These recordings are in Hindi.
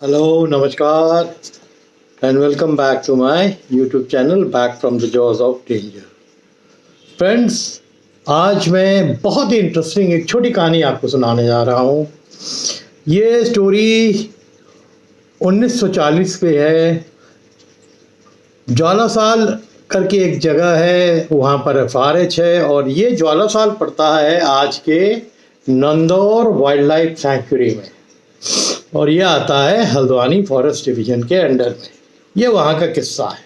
Hello, Namaskar, and welcome back to my YouTube channel, Back from the Jaws of Danger. Friends, आज मैं बहुत ही इंटरेस्टिंग एक छोटी कहानी आपको सुनाने जा रहा हूँ। ये स्टोरी 1940 पे है। ज्वालासाल करके एक जगह है, वहाँ पर FRH है और ये ज्वालासाल पड़ता है आज के नंदौर वाइल्ड लाइफ सैंक्चुरी में और ये आता है हल्द्वानी फॉरेस्ट डिवीजन के अंडर में। ये वहाँ का किस्सा है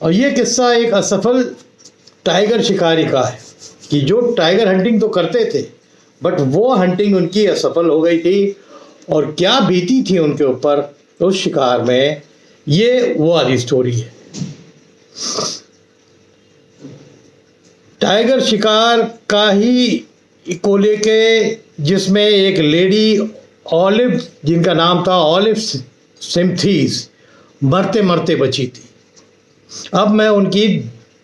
और ये किस्सा एक असफल टाइगर शिकारी का है कि जो टाइगर हंटिंग तो करते थे बट वो हंटिंग उनकी असफल हो गई थी और क्या बीती थी उनके ऊपर उस शिकार में, ये वो वाली स्टोरी है। टाइगर शिकार का ही को लेके जिसमें एक लेडी ऑलिव, जिनका नाम था ऑलिव सिम्थीज, मरते मरते बची थी। अब मैं उनकी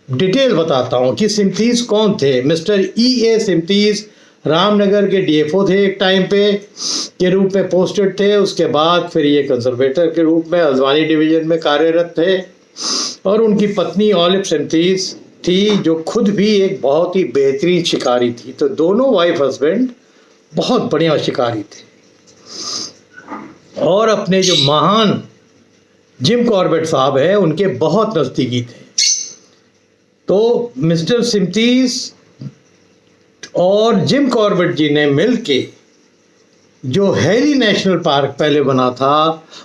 डिटेल बताता हूँ कि सिम्थीज कौन थे। Mister E.A. सिम्थीज रामनगर के DFO थे, एक टाइम पे के रूप में पोस्टेड थे। उसके बाद फिर ये कंजर्वेटर के रूप में हल्द्वानी डिवीजन में कार्यरत थे और उनकी पत्नी ऑलिव सिम्थीज थी जो खुद भी एक बहुत ही बेहतरीन शिकारी थी। तो दोनों वाइफ हस्बैंड बहुत बढ़िया शिकारी थे और अपने जो महान जिम कॉर्बेट साहब हैं उनके बहुत नज़दीकी थे। तो मिस्टर सिम्थीज और जिम कॉर्बेट जी ने मिलके जो हैली नेशनल पार्क पहले बना था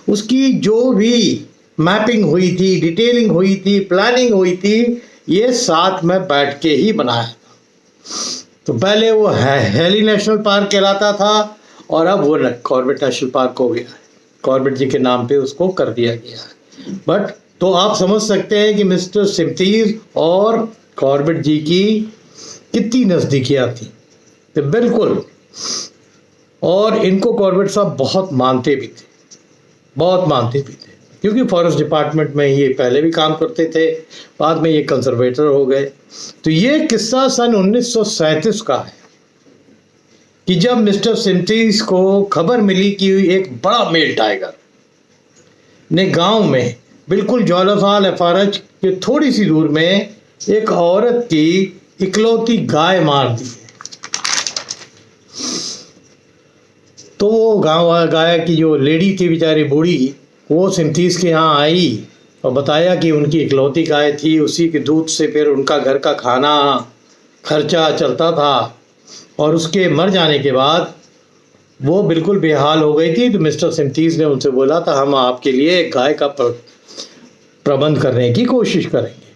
उसकी जो भी मैपिंग हुई थी, डिटेलिंग हुई थी, प्लानिंग हुई थी, ये साथ में बैठ के ही बनाया था। तो पहले वो हैली नेशनल पार्क कहलाता था और अब वो कॉर्बेट नेशनल पार्क हो गया है। कॉर्बेट जी के नाम पे उसको कर दिया गया है। बट तो आप समझ सकते हैं कि मिस्टर सिम्थीज और कॉर्बेट जी की कितनी नज़दीकियाँ थी। तो बिल्कुल, और इनको कॉर्बेट साहब बहुत मानते भी थे, बहुत मानते भी थे, क्योंकि फॉरेस्ट डिपार्टमेंट में ये पहले भी काम करते थे, बाद में ये कंजर्वेटर हो गए। तो ये किस्सा सन 1937 का है कि जब मिस्टर सिम्थीज को खबर मिली कि एक बड़ा मेल टाइगर ने गांव में बिल्कुल ज्वालासाल FRH के थोड़ी सी दूर में एक औरत की इकलौती गाय मार दी। तो वो गाय की जो लेडी थी बेचारी बूढ़ी, वो सिम्थीज के यहाँ आई और बताया कि उनकी इकलौती गाय थी, उसी के दूध से फिर उनका घर का खाना खर्चा चलता था और उसके मर जाने के बाद वो बिल्कुल बेहाल हो गई थी। तो मिस्टर सिम्थीज ने उनसे बोला था हम आपके लिए एक गाय का प्रबंध करने की कोशिश करेंगे।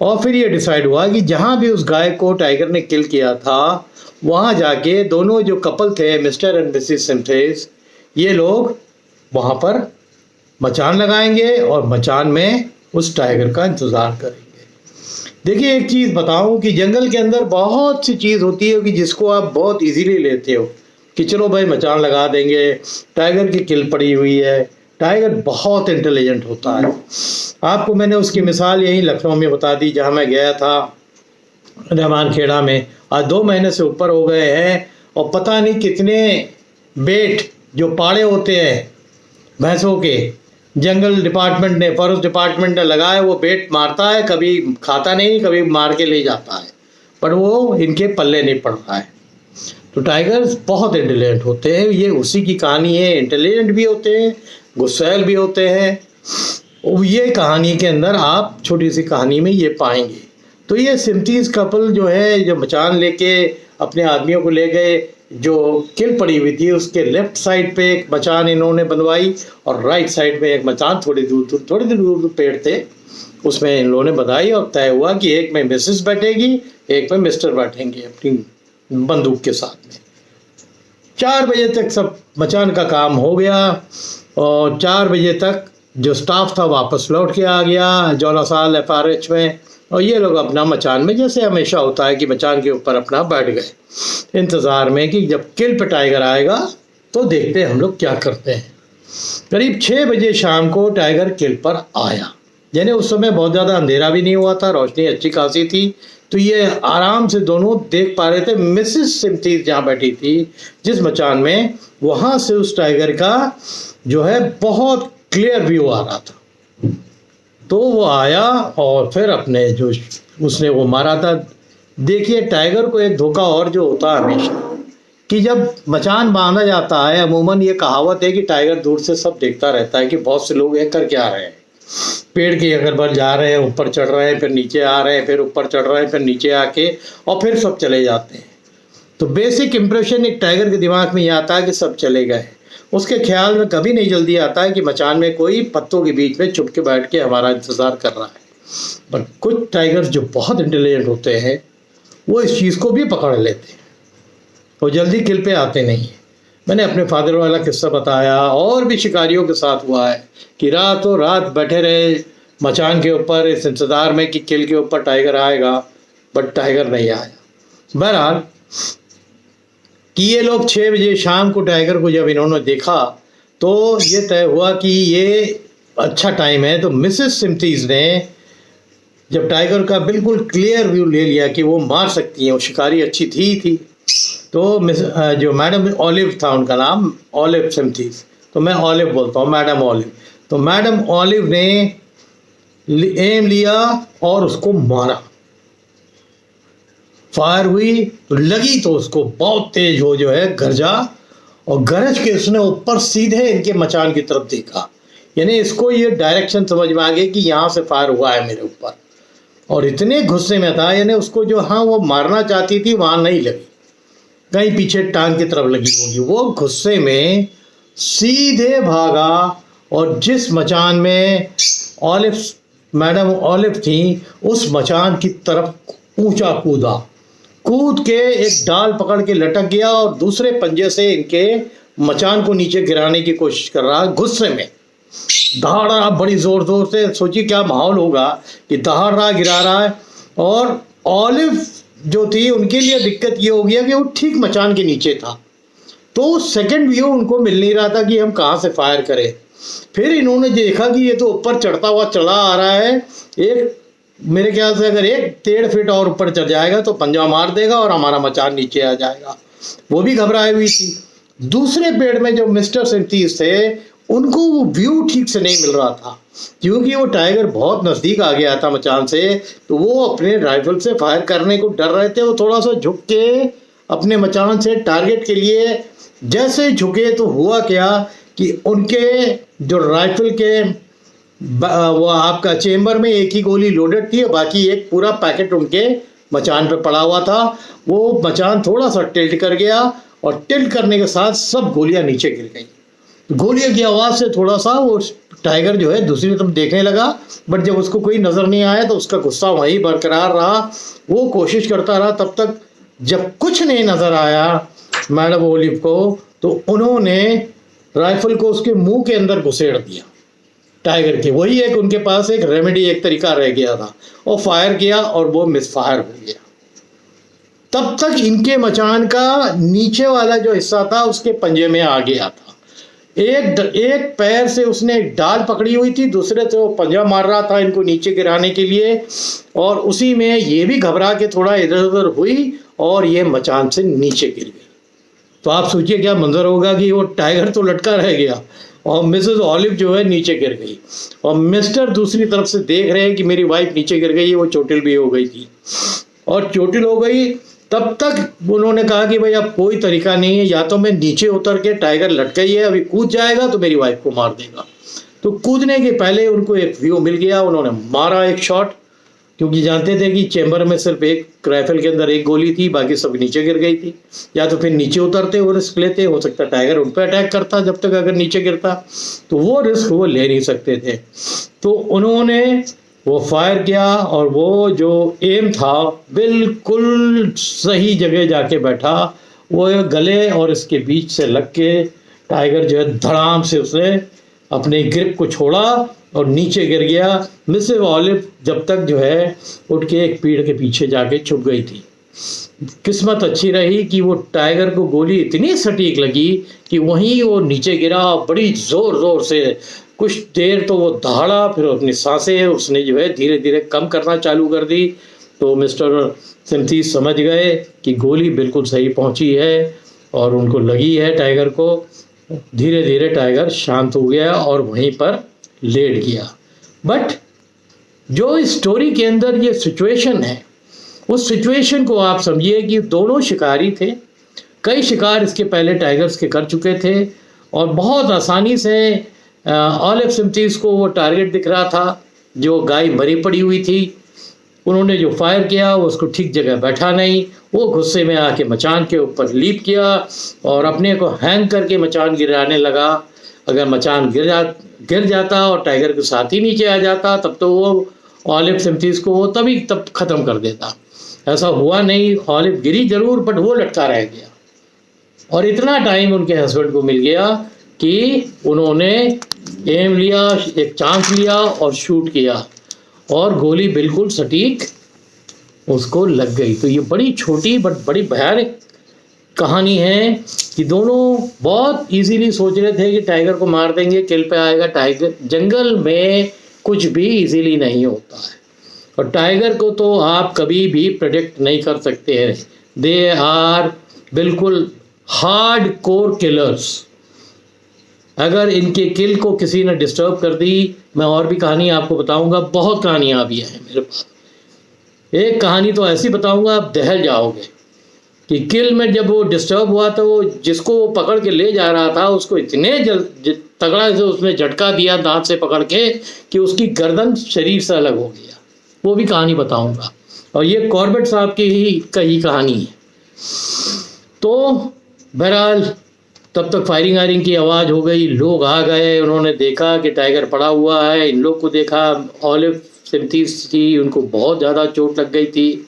और फिर ये डिसाइड हुआ कि जहाँ भी उस गाय को टाइगर ने किल किया था वहाँ जाके दोनों जो कपल थे, मिस्टर एंड मिसेस सिम्थीज, ये लोग वहाँ पर मचान लगाएंगे और मचान में उस टाइगर का इंतज़ार करेंगे। देखिए, एक चीज़ बताऊं कि जंगल के अंदर बहुत सी चीज़ होती है कि जिसको आप बहुत इजीली लेते हो कि चलो भाई मचान लगा देंगे, टाइगर की किल पड़ी हुई है। टाइगर बहुत इंटेलिजेंट होता है। आपको मैंने उसकी मिसाल यहीं लखनऊ में बता दी, जहां मैं गया था रहमान खेड़ा में। आज 2 महीने से ऊपर हो गए हैं और पता नहीं कितने बेट जो पाड़े होते हैं भैंसों के, जंगल डिपार्टमेंट ने, फॉरेस्ट डिपार्टमेंट ने लगाए, वो बेट मारता है, कभी खाता नहीं, कभी मार के ले जाता है, पर वो इनके पल्ले नहीं पड़ रहा है। तो टाइगर्स बहुत इंटेलिजेंट होते हैं, ये उसी की कहानी है। इंटेलिजेंट भी होते हैं, गुस्सैल भी होते हैं, और ये कहानी के अंदर आप छोटी सी कहानी में ये पाएंगे। तो ये सिम्थीज कपल जो है, जो मचान लेके अपने आदमियों को ले गए, जो किल पड़ी हुई थी उसके लेफ्ट साइड पे एक मचान इन्होंने बनवाई और राइट साइड में एक मचान थोड़ी दूर पेड़ थे, उसमें इन लोगों ने बनाई और तय हुआ कि एक में मिसेस बैठेगी, एक में मिस्टर बैठेंगे अपनी बंदूक के साथ में। 4 बजे तक सब मचान का काम हो गया और 4 बजे तक जो स्टाफ था वापस लौट के आ गया ज्वालासाल FRH में और ये लोग अपना मचान में, जैसे हमेशा होता है कि मचान के ऊपर अपना बैठ गए इंतज़ार में कि जब किल पे टाइगर आएगा तो देखते हैं हम लोग क्या करते हैं। करीब 6 बजे शाम को टाइगर किल पर आया, यानी उस समय बहुत ज़्यादा अंधेरा भी नहीं हुआ था, रोशनी अच्छी खासी थी, तो ये आराम से दोनों देख पा रहे थे। मिसेस सिम्थीज जहाँ बैठी थी जिस मचान में, वहाँ से उस टाइगर का जो है बहुत क्लियर व्यू आ रहा था। तो वो आया और फिर अपने जो उसने वो मारा था। देखिए टाइगर को एक धोखा और जो होता है हमेशा कि जब मचान बांधा जाता है, अमूमन ये कहावत है कि टाइगर दूर से सब देखता रहता है कि बहुत से लोग ये कर क्या रहे हैं, पेड़ के अगर बल जा रहे हैं, ऊपर चढ़ रहे हैं, फिर नीचे आ रहे हैं, फिर ऊपर चढ़ रहे हैं, फिर नीचे आके और फिर सब चले जाते हैं। तो बेसिक इंप्रेशन एक टाइगर के दिमाग में ये आता है कि सब चले गए। उसके ख्याल में कभी नहीं जल्दी आता है कि मचान में कोई पत्तों के बीच में छुप के बैठ के हमारा इंतज़ार कर रहा है। पर कुछ टाइगर्स जो बहुत इंटेलिजेंट होते हैं वो इस चीज़ को भी पकड़ लेते हैं, वो जल्दी किल पे आते नहीं हैं। मैंने अपने फादर वाला किस्सा बताया, और भी शिकारियों के साथ हुआ है कि रातों रात बैठे रहे मचान के ऊपर इस इंतज़ार में कि किल के ऊपर टाइगर आएगा, बट टाइगर नहीं आया। बहरहाल कि ये लोग 6 बजे शाम को टाइगर को जब इन्होंने देखा तो ये तय हुआ कि ये अच्छा टाइम है। तो मिसेस सिम्थीज ने जब टाइगर का बिल्कुल क्लियर व्यू ले लिया कि वो मार सकती हैं, वो शिकारी अच्छी थी, तो जो मैडम ऑलिव था उनका नाम, ऑलिव सिम्थीज, तो मैं ऑलिव बोलता हूँ, मैडम ऑलिव। तो मैडम ऑलिव ने एम लिया और उसको मारा। फायर हुई तो लगी तो उसको बहुत तेज हो जो है गरजा, और गरज के उसने ऊपर सीधे इनके मचान की तरफ देखा। यानी इसको ये डायरेक्शन समझ में आ गई कि यहाँ से फायर हुआ है मेरे ऊपर, और इतने गुस्से में था, यानी उसको जो हाँ वो मारना चाहती थी वहाँ नहीं लगी, कहीं पीछे टांग की तरफ लगी होगी। वो गुस्से में सीधे भागा और जिस मचान में ऑलिव मैडम ऑलिव थी उस मचान की तरफ ऊंचा कूद के एक डाल पकड़ के लटक गया और दूसरे पंजे से इनके मचान को नीचे गिराने की कोशिश कर रहा। गुस्से में दहाड़ रहा बड़ी जोर जोर से। सोचिए क्या माहौल होगा कि दहाड़ रहा, गिरा रहा है। और ऑलिव जो थी उनके लिए दिक्कत ये हो गया कि वो ठीक मचान के नीचे था, तो सेकंड व्यू उनको मिल नहीं रहा था कि हम कहाँ से फायर करें। फिर इन्होंने देखा कि ये तो ऊपर चढ़ता हुआ चला आ रहा है, एक मेरे ख्याल से अगर 1-1.5 फीट और ऊपर चढ़ जाएगा तो पंजा मार देगा और हमारा मचान नीचे आ जाएगा। वो भी घबराई हुई थी। दूसरे पेड़ में जो मिस्टर सिम्थीज थे उनको वो व्यू ठीक से नहीं मिल रहा था, क्योंकि वो टाइगर बहुत नज़दीक आ गया था मचान से, तो वो अपने राइफल से फायर करने को डर रहे थे। वो थोड़ा सा झुक के अपने मचान से टारगेट के लिए जैसे झुके तो हुआ क्या कि उनके जो राइफल के वो आपका चेम्बर में एक ही गोली लोडेड थी, बाकी एक पूरा पैकेट उनके मचान पर पड़ा हुआ था। वो मचान थोड़ा सा टिल्ट कर गया और टिल्ट करने के साथ सब गोलियां नीचे गिर गई। गोलियों की आवाज़ से थोड़ा सा वो टाइगर जो है दूसरी तरफ देखने लगा, बट जब उसको कोई नज़र नहीं आया तो उसका गुस्सा वहीं बरकरार रहा। वो कोशिश करता रहा तब तक जब कुछ नहीं नज़र आया मैडम ओलिव को, तो उन्होंने राइफल को उसके मुंह के अंदर घुसेड़ दिया टाइगर के। वही एक उनके पास एक रेमेडी, एक तरीका रह गया था, और फायर किया और वो मिस फायर हो गया। तब तक इनके मचान का नीचे वाला जो हिस्सा था उसके पंजे में आ गया था। एक पैर से उसने एक डाल पकड़ी हुई थी, दूसरे से वो पंजा मार रहा था इनको नीचे गिराने के लिए, और उसी में ये भी घबरा के थोड़ा इधर उधर हुई और ये मचान से नीचे गिर गई। तो आप सोचिए क्या मंजर होगा कि वो टाइगर तो लटका रह गया और मिसेस ऑलिव जो है नीचे गिर गई, और मिस्टर दूसरी तरफ से देख रहे हैं कि मेरी वाइफ नीचे गिर गई है। वो चोटिल भी हो गई थी, और चोटिल हो गई तब तक उन्होंने कहा कि भाई अब कोई तरीका नहीं है, या तो मैं नीचे उतर के, टाइगर लटका ही है, अभी कूद जाएगा तो मेरी वाइफ को मार देगा। तो कूदने के पहले उनको एक व्यू मिल गया, उन्होंने मारा एक शॉट, क्योंकि जानते थे कि चेम्बर में सिर्फ एक राइफल के अंदर एक गोली थी, बाकी सब नीचे गिर गई थी। या तो फिर नीचे उतरते और रिस्क लेते, हो सकता टाइगर उन पर अटैक करता जब तक अगर नीचे गिरता, तो वो रिस्क वो ले नहीं सकते थे। तो उन्होंने वो फायर किया और वो जो एम था बिल्कुल सही जगह जाके बैठा। वो गले और इसके बीच से लग के टाइगर जो है धड़ाम से उसने अपने ग्रिप को छोड़ा और नीचे गिर गया। मिसेस ऑलिव जब तक जो है उठ के एक पेड़ के पीछे जाके छुप गई थी। किस्मत अच्छी रही कि वो टाइगर को गोली इतनी सटीक लगी कि वहीं वो नीचे गिरा, बड़ी ज़ोर ज़ोर से। कुछ देर तो वो दहाड़ा, फिर अपनी सांसें उसने जो है धीरे धीरे कम करना चालू कर दी। तो मिस्टर सिम्थीज समझ गए कि गोली बिल्कुल सही पहुंची है और उनको लगी है टाइगर को। धीरे धीरे टाइगर शांत हो गया और वहीं पर लेट गया। बट जो इस स्टोरी के अंदर ये सिचुएशन है, उस सिचुएशन को आप समझिए कि दोनों शिकारी थे, कई शिकार इसके पहले टाइगर्स के कर चुके थे और बहुत आसानी से ऑलिव सिम्प्टीज को वो टारगेट दिख रहा था। जो गाय मरी पड़ी हुई थी, उन्होंने जो फायर किया वो उसको ठीक जगह बैठा नहीं, वो गुस्से में आके मचान के ऊपर लीप किया और अपने को हैंग करके मचान गिराने लगा। अगर मचान गिर जाता और टाइगर के साथ ही नीचे आ जाता तब तो वो ऑलिव सिम्प्टीज को वो तब ख़त्म कर देता। ऐसा हुआ नहीं, ऑलिव गिरी जरूर बट वो लटका रह गया। और इतना टाइम उनके हस्बैंड को मिल गया कि उन्होंने एम लिया, एक चांस लिया और शूट किया और गोली बिल्कुल सटीक उसको लग गई। तो ये बड़ी छोटी बट बड़ी भयानक कहानी है कि दोनों बहुत इजीली सोच रहे थे कि टाइगर को मार देंगे, किल पे आएगा। टाइगर जंगल में कुछ भी इजीली नहीं होता है और टाइगर को तो आप कभी भी प्रेडिक्ट नहीं कर सकते हैं। दे आर बिल्कुल हार्ड कोर किलर्स। अगर इनके किल को किसी ने डिस्टर्ब कर दी, मैं और भी कहानी आपको बताऊंगा, बहुत कहानियाँ भी हैं मेरे पास। एक कहानी तो ऐसी बताऊंगा आप दहल जाओगे कि किल में जब वो डिस्टर्ब हुआ तो वो जिसको वो पकड़ के ले जा रहा था उसको इतने तगड़ा से उसने झटका दिया दांत से पकड़ के कि उसकी गर्दन शरीर से अलग हो गया। वो भी कहानी बताऊंगा और ये कॉर्बेट साहब की ही कहानी है। तो बहरहाल तब तक फायरिंग आयरिंग की आवाज़ हो गई, लोग आ गए, उन्होंने देखा कि टाइगर पड़ा हुआ है। इन लोग को देखा, ऑलिव सिम्प्टीज थी, उनको बहुत ज़्यादा चोट लग गई थी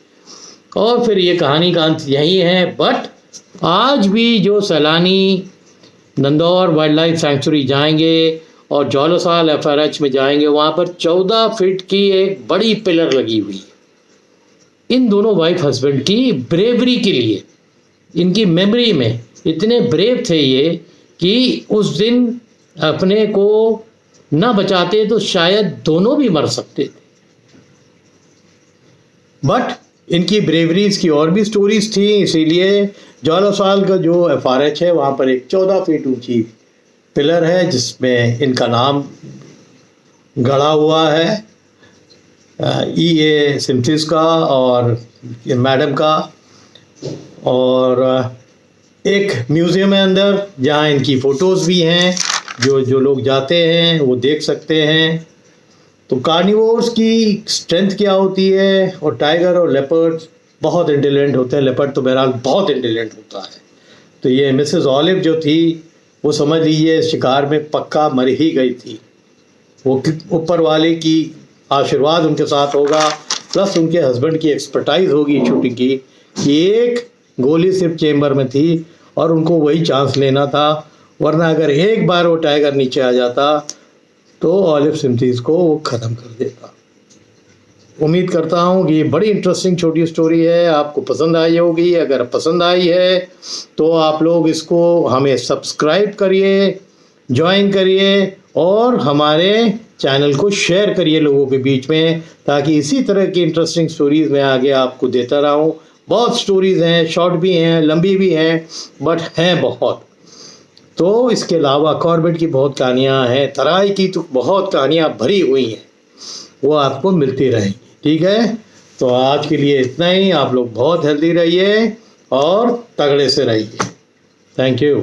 और फिर ये कहानी का अंत यही है। बट आज भी जो सैलानी नंदौर वाइल्ड लाइफ सेंचुरी जाएंगे और जोलोसाल FRH में जाएंगे, वहाँ पर 14 फीट की एक बड़ी पिलर लगी हुई है इन दोनों वाइफ हस्बैंड की ब्रेवरी के लिए। इनकी मेमोरी में इतने ब्रेव थे ये कि उस दिन अपने को न बचाते तो शायद दोनों भी मर सकते थे। बट इनकी ब्रेवरीज की और भी स्टोरीज थी, इसीलिए जोलोसाल का जो FRH है वहाँ पर एक 14 फीट ऊंची पिलर है जिसमें इनका नाम गड़ा हुआ है, EA सिम्प्टीज का और मैडम का। और एक म्यूज़ियम है अंदर जहाँ इनकी फ़ोटोज़ भी हैं, जो लोग जाते हैं वो देख सकते हैं। तो कार्निवोर्स की स्ट्रेंथ क्या होती है, और टाइगर और लेपर्ड्स बहुत इंटेलिजेंट होते हैं। लेपर्ड तो बहरहाल बहुत इंटेलिजेंट होता है। तो ये मिसेस ऑलिव जो थी वो समझ लीजिए शिकार में पक्का मर ही गई थी। वो ऊपर वाले की आशीर्वाद उनके साथ होगा, प्लस उनके हस्बैंड की एक्सपर्टाइज होगी शूटिंग की कि एक गोली सिर्फ चेम्बर में थी और उनको वही चांस लेना था। वरना अगर एक बार वो टाइगर नीचे आ जाता तो ऑलिव सिम्प्टीज को वो ख़त्म कर देता। उम्मीद करता हूँ कि ये बड़ी इंटरेस्टिंग छोटी स्टोरी है, आपको पसंद आई होगी। अगर पसंद आई है तो आप लोग इसको हमें सब्सक्राइब करिए, ज्वाइन करिए और हमारे चैनल को शेयर करिए लोगों के बीच में, ताकि इसी तरह की इंटरेस्टिंग स्टोरीज़ मैं आगे आपको देता रहूँ। बहुत स्टोरीज़ हैं, शॉर्ट भी हैं, लंबी भी हैं, बट हैं बहुत। तो इसके अलावा कॉर्बेट की बहुत कहानियाँ हैं, तराई की तो बहुत कहानियाँ भरी हुई हैं, वो आपको मिलती रहेंगी। ठीक है, तो आज के लिए इतना ही। आप लोग बहुत हेल्दी रहिए और तगड़े से रहिए। Thank you.